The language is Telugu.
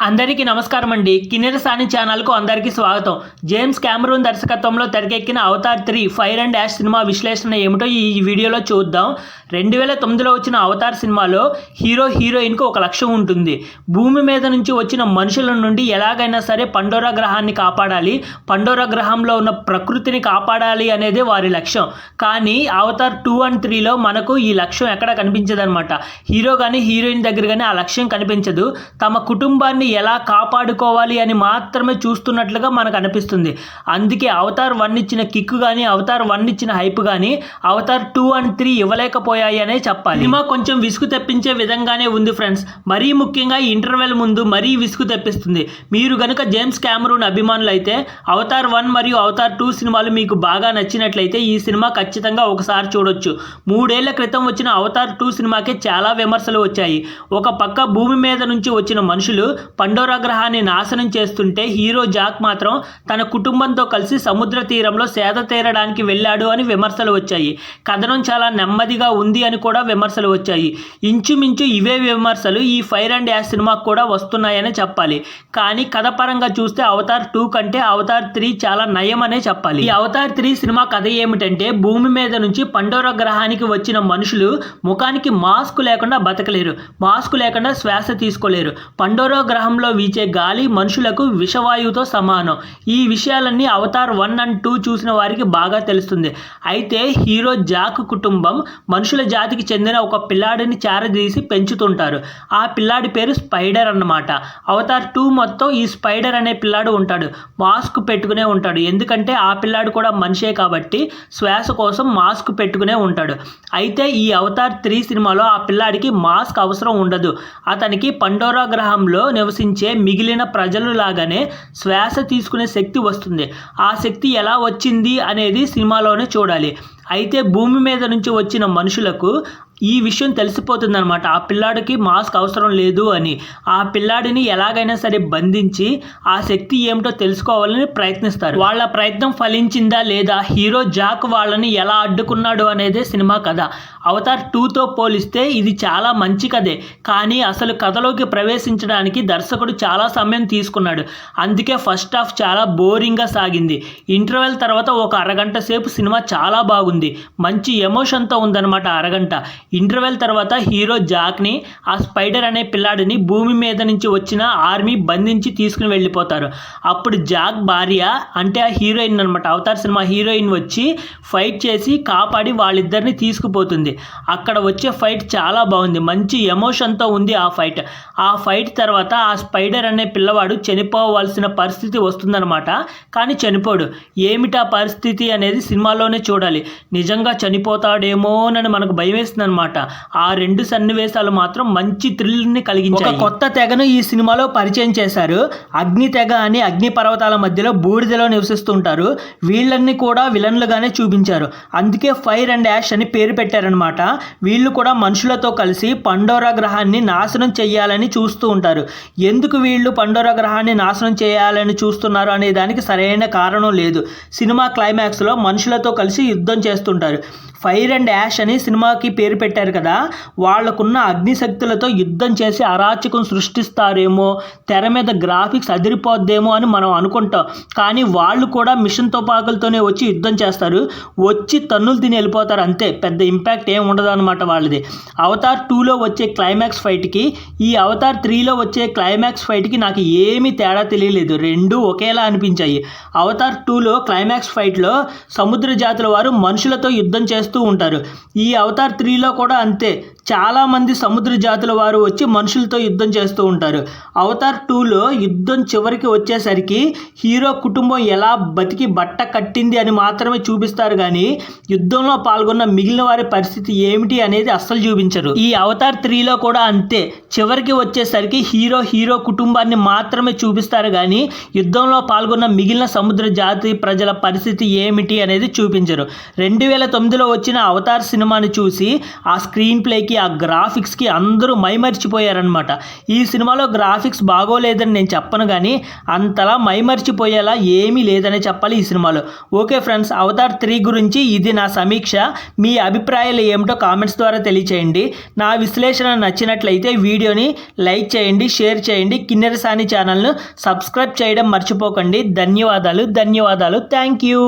అందరికీ నమస్కారం అండి. కిన్నెరసాని ఛానల్కు అందరికీ స్వాగతం. జేమ్స్ కెమెరూన్ దర్శకత్వంలో తెరకెక్కిన Avatar 3 fire and ash cinema విశ్లేషణ ఏమిటో ఈ వీడియోలో చూద్దాం. 2009లో వచ్చిన అవతార్ సినిమాలో హీరోయిన్కు ఒక లక్ష్యం ఉంటుంది. భూమి మీద నుంచి వచ్చిన మనుషుల నుండి ఎలాగైనా సరే పండోరా గ్రహాన్ని కాపాడాలి, పండోరా గ్రహంలో ఉన్న ప్రకృతిని కాపాడాలి అనేదే వారి లక్ష్యం. కానీ అవతార్ 2 and 3లో మనకు ఈ లక్ష్యం ఎక్కడ కనిపించదనమాట. హీరో కానీ హీరోయిన్ దగ్గర కానీ ఆ లక్ష్యం కనిపించదు. తమ కుటుంబాన్ని ఎలా కాపాడుకోవాలి అని మాత్రమే చూస్తున్నట్లుగా మనకు అనిపిస్తుంది. అందుకే అవతార్ 1 ఇచ్చిన కిక్ కానీ అవతార్ 1 ఇచ్చిన హైప్ కానీ అవతార్ 2 and 3 ఇవ్వలేకపోయాయి అనే చెప్పాలి. సినిమా కొంచెం విసుగు తెప్పించే విధంగానే ఉంది ఫ్రెండ్స్. మరీ ముఖ్యంగా ఈ ఇంటర్వెల్ ముందు మరీ విసుగు తెప్పిస్తుంది. మీరు గనుక జేమ్స్ కెమెరూన్ అభిమానులు అయితే అవతార్ 1 మరియు అవతార్ 2 సినిమాలు మీకు బాగా నచ్చినట్లయితే ఈ సినిమా ఖచ్చితంగా ఒకసారి చూడొచ్చు. 3 ఏళ్ల క్రితం వచ్చిన అవతార్ 2 సినిమాకే చాలా విమర్శలు వచ్చాయి. ఒక పక్క భూమి మీద నుంచి వచ్చిన మనుషులు పండోరా గ్రహాన్ని నాశనం చేస్తుంటే హీరో జాక్ మాత్రం తన కుటుంబంతో కలిసి సముద్ర తీరంలో సేద తీరడానికి వెళ్ళాడు అని విమర్శలు వచ్చాయి. కథనం చాలా నెమ్మదిగా ఉంది అని కూడా విమర్శలు వచ్చాయి. ఇంచుమించు ఇవే విమర్శలు ఈ ఫైర్ అండ్ యాష్ సినిమాకు కూడా వస్తున్నాయని చెప్పాలి. కానీ కథ పరంగా చూస్తే అవతార్ 2 కంటే అవతార్ 3 చాలా నయం అనే చెప్పాలి. ఈ అవతార్ 3 సినిమా కథ ఏమిటంటే భూమి మీద నుంచి పండోరా గ్రహానికి వచ్చిన మనుషులు ముఖానికి మాస్క్ లేకుండా బతకలేరు, మాస్క్ లేకుండా శ్వాస తీసుకోలేరు. పండోరా గ్రహంలో వీచే గాలి మనుషులకు విషవాయువుతో సమానం. ఈ విషయాలన్నీ అవతార్ 1 and 2 చూసిన వారికి బాగా తెలుస్తుంది. అయితే హీరో జాక్ కుటుంబం మనుషుల జాతికి చెందిన ఒక పిల్లాడిని చేరదీసి పెంచుతుంటారు. ఆ పిల్లాడి పేరు స్పైడర్ అన్నమాట. అవతార్ 2 మొత్తం ఈ స్పైడర్ అనే పిల్లాడు ఉంటాడు. మాస్క్ పెట్టుకునే ఉంటాడు. ఎందుకంటే ఆ పిల్లాడు కూడా మనిషే కాబట్టి శ్వాస కోసం మాస్క్ పెట్టుకునే ఉంటాడు. అయితే ఈ అవతార్ 3 సినిమాలో ఆ పిల్లాడికి మాస్క్ అవసరం ఉండదు. అతనికి పండోరా గ్రహంలో నివసించే మిగిలిన ప్రజలు లాగానే శ్వాస తీసుకునే శక్తి వస్తుంది. ఆ శక్తి ఎలా వచ్చింది అనేది సినిమాలోనే చూడాలి. అయితే భూమి మీద నుంచి వచ్చిన మనుషులకు ఈ విషయం తెలిసిపోతుందన్నమాట. ఆ పిల్లాడికి మాస్క్ అవసరం లేదు అని. ఆ పిల్లాడిని ఎలాగైనా సరే బంధించి ఆ శక్తి ఏమిటో తెలుసుకోవాలని ప్రయత్నిస్తారు. వాళ్ళ ప్రయత్నం ఫలించిందా లేదా, హీరో జాక్ వాళ్ళని ఎలా అడ్డుకున్నాడు అనేదే సినిమా కథ. అవతార్ 2తో పోలిస్తే ఇది చాలా మంచి కథే. కానీ అసలు కథలోకి ప్రవేశించడానికి దర్శకుడు చాలా సమయం తీసుకున్నాడు. అందుకే ఫస్ట్ హాఫ్ చాలా బోరింగ్గా సాగింది. ఇంటర్వెల్ తర్వాత ఒక అరగంట సేపు సినిమా చాలా బాగుంది. మంచి ఎమోషన్తో ఉందన్నమాట అరగంట. ఇంటర్వెల్ తర్వాత హీరో జాక్ని ఆ స్పైడర్ అనే పిల్లాడిని భూమి మీద నుంచి వచ్చిన ఆర్మీ బంధించి తీసుకుని వెళ్ళిపోతారు. అప్పుడు జాక్ భార్య అంటే ఆ హీరోయిన్ అనమాట, అవతార్ సినిమా హీరోయిన్ వచ్చి ఫైట్ చేసి కాపాడి వాళ్ళిద్దరిని తీసుకుపోతుంది. అక్కడ వచ్చే ఫైట్ చాలా బాగుంది. మంచి ఎమోషన్తో ఉంది ఆ ఫైట్. ఆ ఫైట్ తర్వాత ఆ స్పైడర్ అనే పిల్లవాడు చనిపోవాల్సిన పరిస్థితి వస్తుందన్నమాట. కానీ చనిపోడు. ఏమిటా పరిస్థితి అనేది సినిమాలోనే చూడాలి. నిజంగా చనిపోతాడేమోనని మనకు భయం వేస్తుంది అనమాట. ఆ 2 సన్నివేశాలు మాత్రం మంచి థ్రిల్ని కలిగించాయి. ఒక కొత్త తెగను ఈ సినిమాలో పరిచయం చేశారు. అగ్ని తెగ అని అగ్ని పర్వతాల మధ్యలో బూడిదలో నివసిస్తుంటారు. వీళ్ళని కూడా విలన్లుగానే చూపించారు. అందుకే ఫైర్ అండ్ యాష్ అని పేరు పెట్టారనమాట. వీళ్ళు కూడా మనుషులతో కలిసి పండోరా గ్రహాన్ని నాశనం చేయాలని చూస్తూ ఉంటారు. ఎందుకు వీళ్ళు పండోరా గ్రహాన్ని నాశనం చేయాలని చూస్తున్నారు అనే దానికి సరైన కారణం లేదు. సినిమా క్లైమాక్స్లో మనుషులతో కలిసి యుద్ధం చేస్తుంటారు. ఫైర్ అండ్ యాష్ అని సినిమాకి పేరు పెట్టారు కదా, వాళ్ళకున్న అగ్నిశక్తులతో యుద్ధం చేసి అరాచకం సృష్టిస్తారేమో, తెర మీద గ్రాఫిక్స్ అదిరిపోద్దేమో అని మనం అనుకుంటాం. కానీ వాళ్ళు కూడా మిషన్ తుపాకులతోనే వచ్చి యుద్ధం చేస్తారు. వచ్చి తన్నులు తిని వెళ్ళిపోతారు అంతే. పెద్ద ఇంపాక్ట్ ఏం ఉండదు అనమాట వాళ్ళది. అవతార్ 2లో వచ్చే క్లైమాక్స్ ఫైట్కి ఈ అవతార్ 3లో వచ్చే క్లైమాక్స్ ఫైట్కి నాకు ఏమీ తేడా తెలియలేదు. రెండూ ఒకేలా అనిపించాయి. అవతార్ 2లో క్లైమాక్స్ ఫైట్లో సముద్ర జాతుల వారు మనుషులతో యుద్ధం చేస్తూ ఉంటారు. ఈ అవతార్ 3లో కూడా అంతే. చాలామంది సముద్ర జాతుల వారు వచ్చి మనుషులతో యుద్ధం చేస్తూ ఉంటారు. అవతార్ 2లో యుద్ధం చివరికి వచ్చేసరికి హీరో కుటుంబం ఎలా బతికి బట్ట కట్టింది అని మాత్రమే చూపిస్తారు. కానీ యుద్ధంలో పాల్గొన్న మిగిలిన వారి పరిస్థితి ఏమిటి అనేది అస్సలు చూపించరు. ఈ అవతార్ 3లో కూడా అంతే. చివరికి వచ్చేసరికి హీరో కుటుంబాన్ని మాత్రమే చూపిస్తారు. కానీ యుద్ధంలో పాల్గొన్న మిగిలిన సముద్ర జాతి ప్రజల పరిస్థితి ఏమిటి అనేది చూపించరు. 2009లో వచ్చిన అవతార్ సినిమాని చూసి ఆ స్క్రీన్ ప్లేకి ఆ గ్రాఫిక్స్కి అందరూ మైమర్చిపోయారనమాట. ఈ సినిమాలో గ్రాఫిక్స్ బాగోలేదని నేను చెప్పను, కానీ అంతలా మైమర్చిపోయేలా ఏమీ లేదనే చెప్పాలి ఈ సినిమాలో. ఓకే ఫ్రెండ్స్, అవతార్ 3 గురించి ఇది నా సమీక్ష. మీ అభిప్రాయాలు ఏమిటో కామెంట్స్ ద్వారా తెలియచేయండి. నా విశ్లేషణ నచ్చినట్లయితే వీడియోని లైక్ చేయండి, షేర్ చేయండి. కిన్నెర సాని ఛానల్ను సబ్స్క్రైబ్ చేయడం మర్చిపోకండి. ధన్యవాదాలు. Thank you.